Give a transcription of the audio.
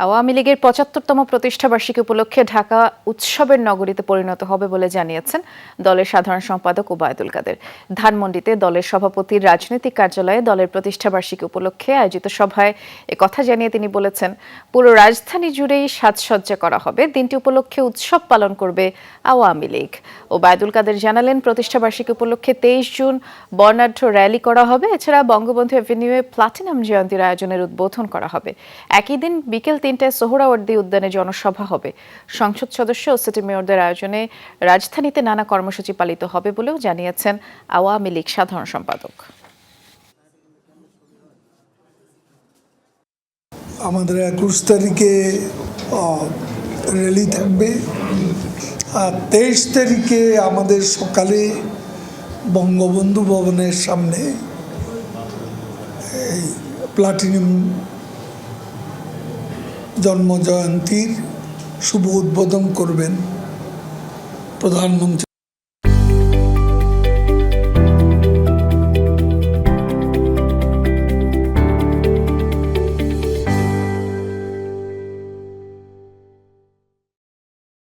আওয়ামী লীগের ৭৫তম প্রতিষ্ঠাবার্ষিকী উপলক্ষে ঢাকা উৎসবের নগরীতে পরিণত হবে বলে জানিয়েছেন দলের সাধারণ সম্পাদক ওবায়দুল কাদের। ধানমন্ডিতে দলের সভাপতির রাজনৈতিক কার্যালয়ে দলের প্রতিষ্ঠাবার্ষিকী উপলক্ষে আয়োজিত সভায় একথা জানিয়ে তিনি বলেছেন, পুরো রাজধানী জুড়েই সাজসজ্জা করা হবে। দিনটি উপলক্ষে উৎসব পালন করবে আওয়ামী লীগ। ওবায়দুল কাদের জানালেন, প্রতিষ্ঠাবার্ষিকী উপলক্ষে ২৩ জুন বর্ণাঢ্য র্যালি করা হবে। এছাড়া বঙ্গবন্ধু এভিনিউয়ে প্লাটিনাম জয়ন্তীর আয়োজনের উদ্বোধন করা হবে। একই দিন বিকেল ৩টায় সোহরাওয়ার্দী উদ্যানে জনসভা হবে। সংসদ সদস্য ও সিটি মেয়রদের আয়োজনে রাজধানীতে নানা কর্মসূচি পালিত হবে বলেও জানিয়েছেন আওয়ামী লীগ সাধারণ সম্পাদক। আমাদের ২১ তারিখে র্যালি থাকবে, আর ২৩ তারিখে আমাদের সকালে বঙ্গবন্ধু ভবনের সামনে এই প্লাটিনাম জন্মজয়ন্তীর শুভ উদ্বোধন করবেন প্রধানমন্ত্রী।